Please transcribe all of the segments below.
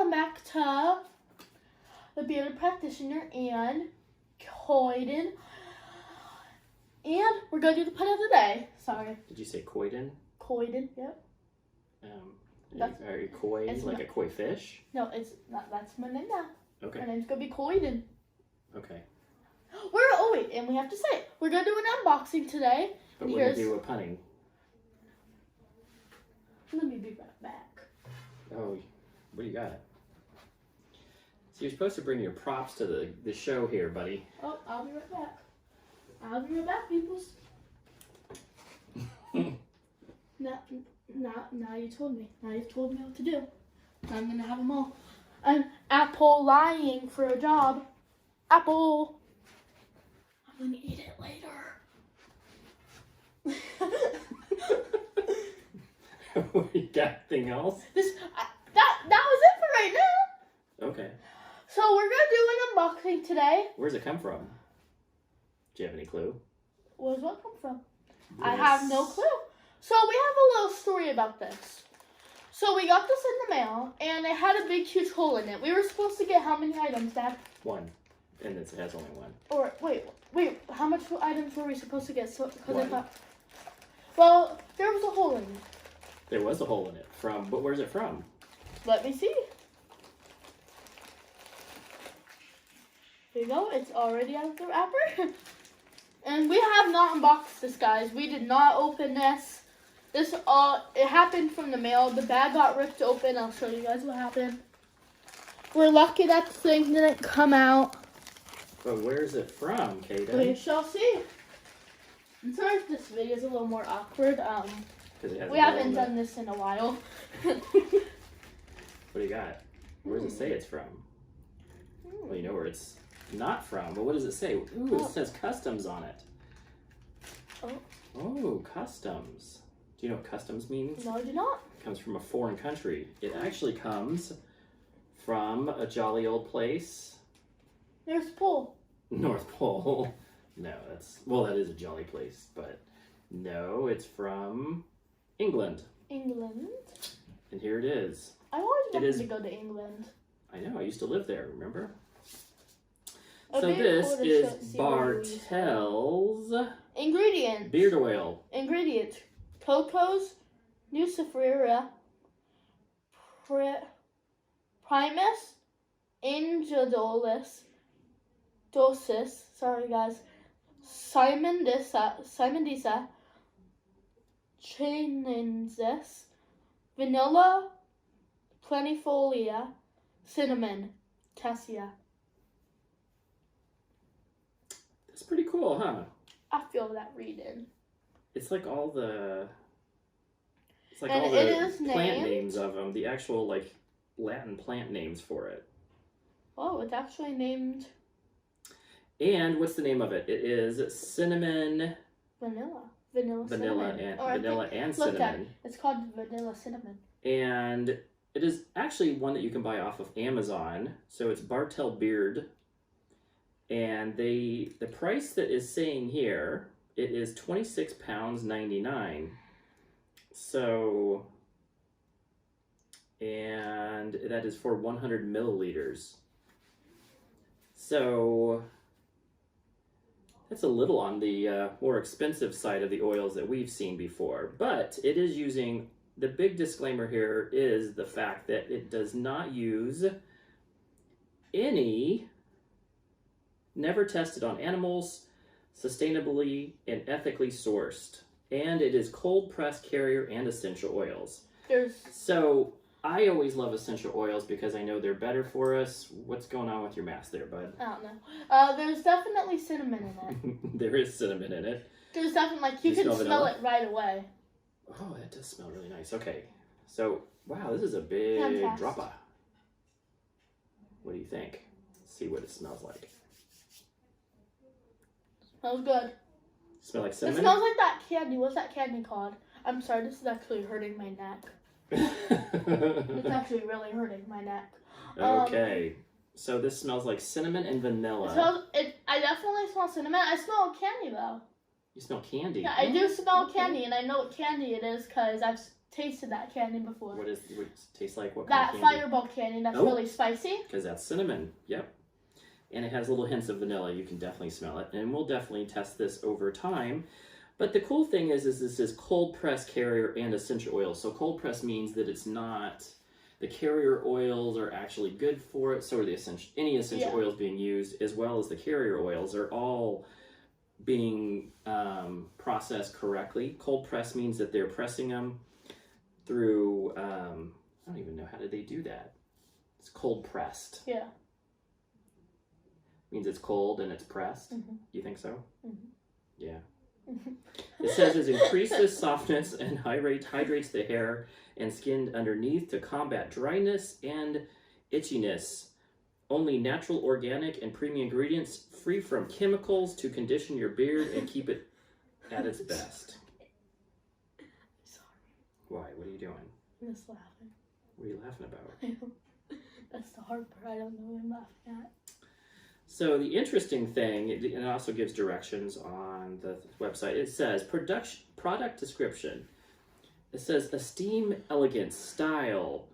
welcome back to the Bearded Practitioner and Coyden. And we're going to do the pun of the day. Sorry. Did you say Coyden? Coyden, yep. Are you koi, like a koi fish? No, it's not. That's my name now. Okay. My name's going to be Coyden. Okay. And we have to say it. We're going to do an unboxing today. But we're going to do a punning. Let me be right back. Oh, what do you got? So you're supposed to bring your props to the show here, buddy. Oh, I'll be right back. I'll be right back, peoples. Now you told me. Now you've told me what to do. I'm going to have them all. I'm Apple lying for a job. Apple. I'm going to eat it later. You got anything else? That was it for right now. Okay. So we're going to do an unboxing today. Where's it come from? Do you have any clue? Where's what come from? Yes. I have no clue. So we have a little story about this. So we got this in the mail, and it had a big, huge hole in it. We were supposed to get how many items, Dad? One. And it has only one. Or, wait. How much items were we supposed to get? So, one. Well, there was a hole in it. There was a hole in it. But where's it from? Let me see. There you go. It's already out of the wrapper. And we have not unboxed this, guys. We did not open this. It happened from the mail. The bag got ripped open. I'll show you guys what happened. We're lucky that the thing didn't come out. But where's it from, Kaden? We shall see. I'm sorry if this video is a little more awkward. We haven't done this in a while. What do you got? Where does it say it's from? Well, you know where it's not from, but what does it say? Ooh, it says customs on it. Oh, customs. Do you know what customs means? No, I do not. It comes from a foreign country. It actually comes from a jolly old place. North Pole. North Pole. No, that is a jolly place, but no, it's from England. England? And here it is. I always wanted to go to England. I know, I used to live there, remember? So this is Bartels Ingredients. Beard Oil. Ingredients. Cocos, Nucifera, Primus, Angedolis, Dosis, sorry guys, Simondisa, Chinensis, Vanilla, Plenifolia, Cinnamon, Cassia. That's pretty cool, huh? I feel that reading. It's like all the plant names of them, the actual like Latin plant names for it. Oh, it's actually named. And what's the name of it? It is cinnamon. Vanilla and cinnamon. It's called vanilla cinnamon. And it is actually one that you can buy off of Amazon. So it's Bartels Beard. And the price that is saying here, it is £26.99. So, and that is for 100 milliliters. So that's a little on the more expensive side of the oils that we've seen before, but it is using, the big disclaimer here is the fact that it does not use any, never tested on animals, sustainably and ethically sourced, and it is cold pressed carrier and essential oils. So I always love essential oils because I know they're better for us. What's going on with your mask there, bud? I don't know. There's definitely cinnamon in it. There is cinnamon in it. There's definitely, like, you can smell it right away. Oh, that does smell really nice. Okay. So, wow, this is a big dropper. What do you think? Let's see what it smells like. Smells good. Smell like cinnamon? It smells like that candy. What's that candy called? I'm sorry, this is actually hurting my neck. It's actually really hurting my neck. Okay. So this smells like cinnamon and vanilla. I definitely smell cinnamon. I smell candy, though. You smell candy? Yeah, I do smell candy, and I know what candy it is because I've tasted that candy before. What does it taste like? What that kind of candy? fireball candy that's really spicy. Because that's cinnamon. Yep. And it has little hints of vanilla. You can definitely smell it. And we'll definitely test this over time. But the cool thing is this is cold press carrier and essential oil. So cold press means that it's not, the carrier oils are actually good for it. So are any essential oils being used, as well as the carrier oils, are all being processed correctly. Cold press means that they're pressing them through, I don't even know, how did they do that? It's cold pressed. Yeah. Means it's cold and it's pressed. Mm-hmm. You think so? Mm-hmm. Yeah. It says it increases softness and hydrates the hair and skin underneath to combat dryness and itchiness. Only natural, organic, and premium ingredients, free from chemicals, to condition your beard and keep it at its best. Sorry. Why? What are you doing? I'm just laughing. What are you laughing about? That's the hard part. I don't know what I'm laughing at. So the interesting thing, it also gives directions on the website. It says product description. It says esteem, elegance, style,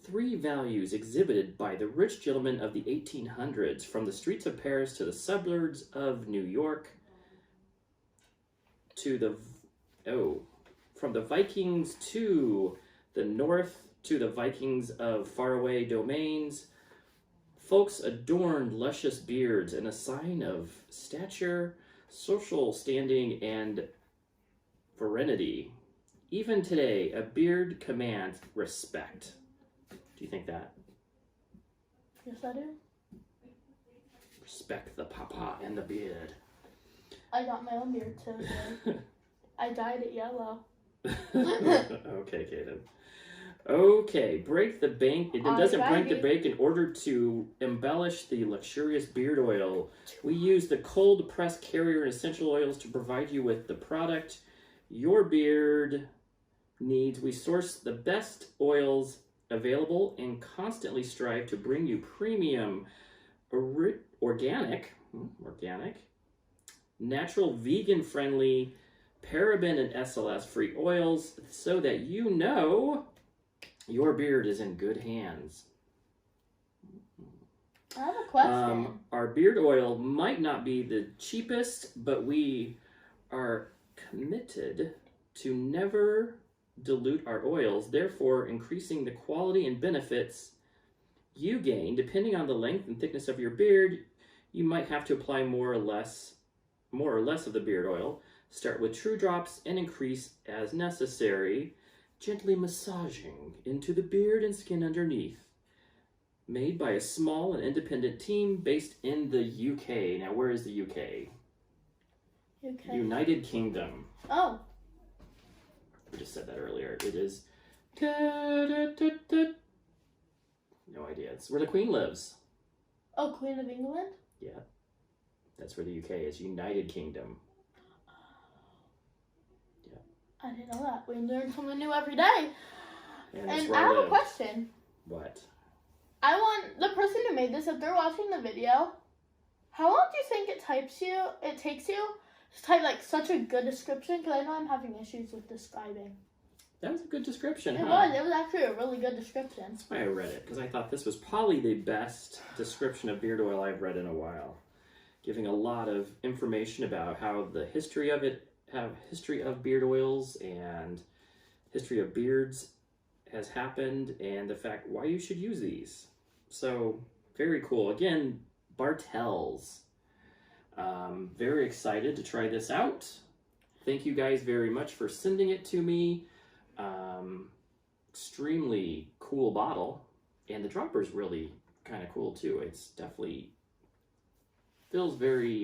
3 values exhibited by the rich gentlemen of the 1800s, from the streets of Paris to the suburbs of New York, from the Vikings to the north, to the Vikings of faraway domains. Folks adorned luscious beards, and a sign of stature, social standing, and virility. Even today, a beard commands respect. Do you think that? Yes, I do. Respect the papa and the beard. I got my own beard too. So I dyed it yellow. Okay, Kaden. Okay, break the bank. It doesn't break the bank in order to embellish the luxurious beard oil. We use the cold press carrier and essential oils to provide you with the product your beard needs. We source the best oils available and constantly strive to bring you premium, organic, natural, vegan-friendly, paraben and SLS-free oils, so that you know your beard is in good hands. I have a question. Our beard oil might not be the cheapest, but we are committed to never dilute our oils, therefore increasing the quality and benefits you gain. Depending on the length and thickness of your beard, you might have to apply more or less of the beard oil. Start with true drops and increase as necessary, gently massaging into the beard and skin underneath. Made by a small and independent team based in the UK. Now, where is the UK? UK. United Kingdom. Oh. I just said that earlier. It is... No idea. It's where the Queen lives. Oh, Queen of England? Yeah. That's where the UK is. United Kingdom. Yeah. I didn't know that. We learn something new every day. And I have a question. What? I want the person who made this, if they're watching the video, how long do you think it takes you to type like such a good description? Because I know I'm having issues with describing. That was a good description, It was actually a really good description. That's why I read it, because I thought this was probably the best description of beard oil I've read in a while. Giving a lot of information about how the history of beard oils and history of beards has happened, and the fact why you should use these. So, very cool. Again, Bartels. Very excited to try this out. Thank you guys very much for sending it to me. Extremely cool bottle. And the dropper's really kind of cool too. It's definitely feels very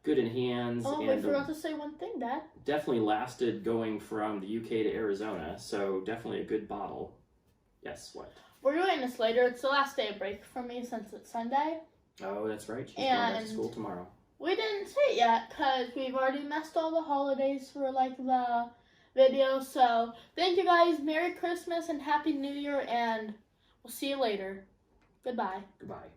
good in hands. Oh, we forgot to say one thing, Dad. Definitely lasted going from the UK to Arizona, so definitely a good bottle. Yes, what? We're doing this later. It's the last day of break for me since it's Sunday. Oh, that's right. She's going back to school tomorrow. We didn't say it yet because we've already messed all the holidays for like the video. So thank you guys. Merry Christmas and Happy New Year, and we'll see you later. Goodbye. Goodbye.